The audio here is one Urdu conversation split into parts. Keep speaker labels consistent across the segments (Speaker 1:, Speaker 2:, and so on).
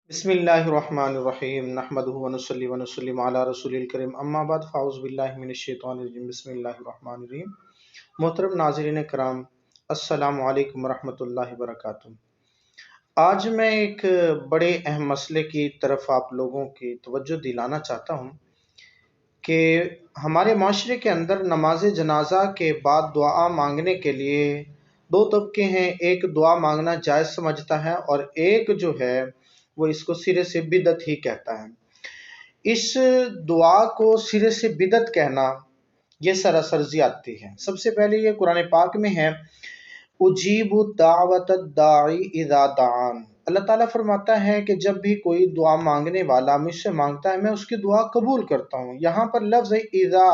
Speaker 1: بسم اللہ الرحمن الرحیم نحمدہ ونصلی ونسلم علی رسول الکریم اما بعد فاعوذ باللہ من الشیطان الرجیم بسم اللہ الرحمن الرحیم۔ محترم ناظرین کرام، السلام علیکم ورحمۃ اللہ وبرکاتہ۔ آج میں ایک بڑے اہم مسئلے کی طرف آپ لوگوں کی توجہ دلانا چاہتا ہوں کہ ہمارے معاشرے کے اندر نماز جنازہ کے بعد دعا مانگنے کے لیے دو طبقے ہیں۔ ایک دعا مانگنا جائز سمجھتا ہے اور ایک جو ہے وہ اس کو سرے سے بدعت ہی کہتا ہے۔ اس دعا کو سرے سے بدعت کہنا یہ سراسر زیادتی ہے۔ سب سے پہلے یہ قرآن پاک میں ہے، اجیب دعوت الداعی اذا دعان۔ اللہ تعالیٰ فرماتا ہے کہ جب بھی کوئی دعا مانگنے والا مجھ سے مانگتا ہے میں اس کی دعا قبول کرتا ہوں۔ یہاں پر لفظ ہے اذا،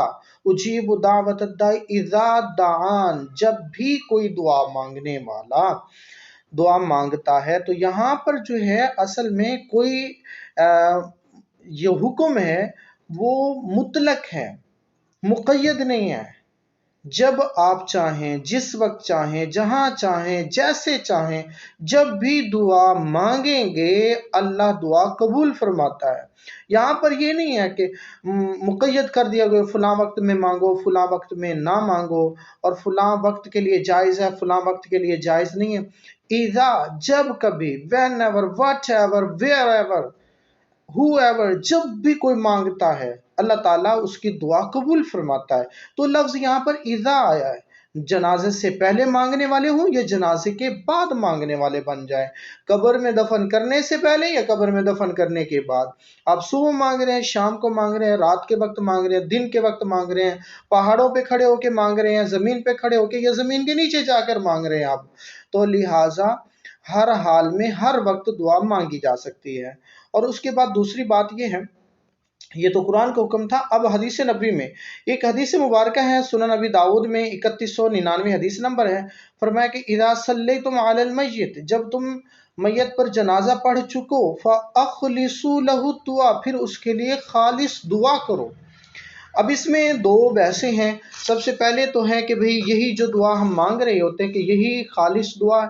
Speaker 1: اجیب دعوت الداعی اذا دعان، جب بھی کوئی دعا مانگنے والا دعا مانگتا ہے، تو یہاں پر جو ہے اصل میں کوئی یہ حکم ہے وہ مطلق ہے، مقید نہیں ہے۔ جب آپ چاہیں، جس وقت چاہیں، جہاں چاہیں، جیسے چاہیں، جب بھی دعا مانگیں گے اللہ دعا قبول فرماتا ہے۔ یہاں پر یہ نہیں ہے کہ مقید کر دیا گیا فلاں وقت میں مانگو، فلاں وقت میں نہ مانگو، اور فلاں وقت کے لیے جائز ہے، فلاں وقت کے لیے جائز نہیں ہے۔ اذا، جب کبھی، when ever, what ever, where ever, who ever, جب بھی کوئی مانگتا ہے اللہ تعالیٰ اس کی دعا قبول فرماتا ہے۔ تو لفظ یہاں پر اذا آیا ہے۔ جنازے سے پہلے مانگنے والے ہوں یا جنازے کے بعد مانگنے والے بن جائیں، قبر میں دفن کرنے سے پہلے یا قبر میں دفن کرنے کے بعد، آپ صبح مانگ رہے ہیں، شام کو مانگ رہے ہیں، رات کے وقت مانگ رہے ہیں، دن کے وقت مانگ رہے ہیں، پہاڑوں پہ کھڑے ہو کے مانگ رہے ہیں، زمین پہ کھڑے ہو کے یا زمین کے نیچے جا کر مانگ رہے ہیں آپ، تو لہٰذا ہر حال میں ہر وقت دعا مانگی جا سکتی ہے۔ اور اس کے بعد دوسری بات یہ ہے، یہ تو قرآن کا حکم تھا، اب حدیث نبوی میں ایک حدیث مبارکہ ہے، سنن نبی داؤد میں 3199 حدیث نمبر ہے، فرمایا کہ اذا صلیتم علی المیت، جب تم میت پر جنازہ پڑھ چکو، فاخلصوا له الدعاء، پھر اس کے لیے خالص دعا کرو۔ اب اس میں دو بحثیں ہیں۔ سب سے پہلے تو ہے کہ بھئی یہی جو دعا ہم مانگ رہے ہوتے ہیں کہ یہی خالص دعا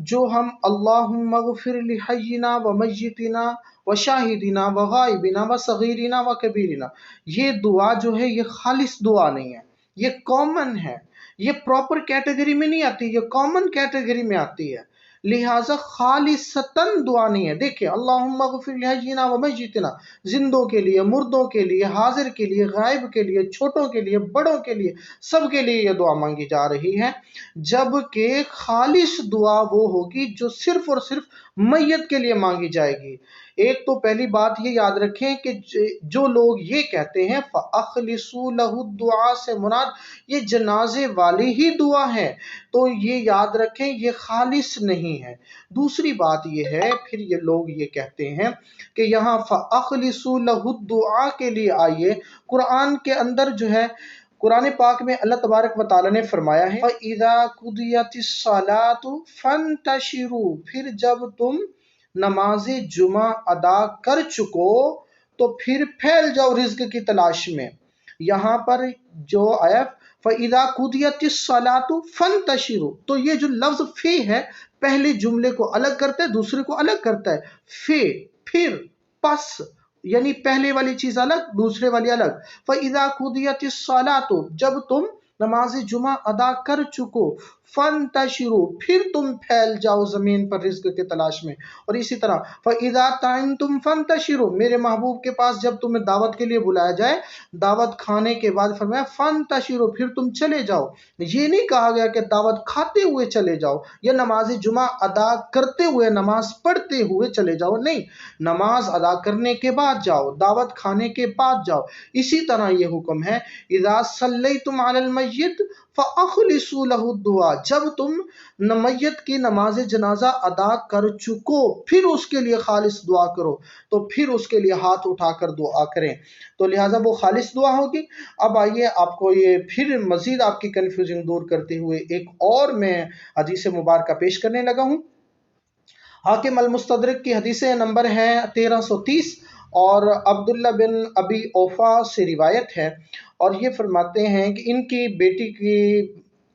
Speaker 1: جو ہم اللہم اغفر لحینا و میتنا و شاہدنا و غائبنا و صغیرنا و کبیرنا، یہ دعا جو ہے یہ خالص دعا نہیں ہے، یہ کامن ہے، یہ پراپر کیٹیگری میں نہیں آتی، یہ کامن کیٹیگری میں آتی ہے، لہٰذا خالصتاً دعا نہیں ہے۔ دیکھیں، اللہم اغفر لحینا و میتنا، زندوں کے لیے، مردوں کے لیے، حاضر کے لیے، غائب کے لیے، چھوٹوں کے لیے، بڑوں کے لیے، سب کے لیے یہ دعا مانگی جا رہی ہے، جبکہ خالص دعا وہ ہوگی جو صرف اور صرف میت کے لیے مانگی جائے گی۔ ایک تو پہلی بات یہ یاد رکھیں کہ جو لوگ یہ کہتے ہیں فَأَخْلِصُوا لَهُ الدُّعَاء سے مراد یہ جنازے والی ہی دعا ہے، تو یہ یاد رکھیں یہ خالص نہیں ہے۔ دوسری بات یہ ہے، پھر یہ لوگ یہ کہتے ہیں کہ یہاں فَأَخْلِصُوا لَهُ الدُّعَاء کے لیے آئیے، قرآن کے اندر جو ہے قرآن پاک میں اللہ تبارک و تعالیٰ نے فرمایا ہے فَإِذَا قُضِيَتِ الصَّلَاةُ فَانْتَشِرُوا، پھر جب تم نماز جمعہ ادا کر چکو تو پھر پھیل جاؤ رزق کی تلاش میں۔ یہاں پر جو آیا فَإِذَا قُضِيَتِ الصَّلَاةُ فَانْتَشِرُوا، تو یہ جو لفظ فی ہے پہلے جملے کو الگ کرتا ہے، دوسرے کو الگ کرتا ہے۔ فی، پھر، پس، یعنی پہلے والی چیز الگ، دوسرے والی الگ۔ فَإِذَا قُضِيَتِ الصَّلَاةُ، جب تم نماز جمعہ ادا کر چکو، فَانْتَشِرُوا، پھر تم پھیل جاؤ زمین پر رزق کے تلاش میں۔ اور اسی طرح فَإِذَا طَعِمْتُمْ فَانْتَشِرُوا، میرے محبوب کے پاس جب تمہیں دعوت کے لیے بلایا جائے، دعوت کھانے کے بعد فرمایا فَانْتَشِرُوا، پھر تم چلے جاؤ۔ یہ نہیں کہا گیا کہ دعوت کھاتے ہوئے چلے جاؤ یا نماز جمعہ ادا کرتے ہوئے، نماز پڑھتے ہوئے چلے جاؤ، نہیں، نماز ادا کرنے کے بعد جاؤ، دعوت کھانے کے بعد جاؤ۔ اسی طرح یہ حکم ہے اذا صلیتم علی المیت فاخلصوا له الدعاء، جب تم میت کی نماز جنازہ ادا کر چکو پھر اس کے لیے خالص دعا کرو، تو پھر اس کے لیے ہاتھ اٹھا کر دعا کریں، تو لہٰذا وہ خالص دعا ہوگی۔ اب آئیے آپ کو یہ پھر مزید آپ کی کنفیوژن دور کرتے ہوئے ایک اور میں حدیث مبارکہ پیش کرنے لگا ہوں۔ حاکم المستدرک کی حدیث نمبر ہے 1330 اور عبداللہ بن ابی اوفا سے روایت ہے، اور یہ فرماتے ہیں کہ ان کی بیٹی کی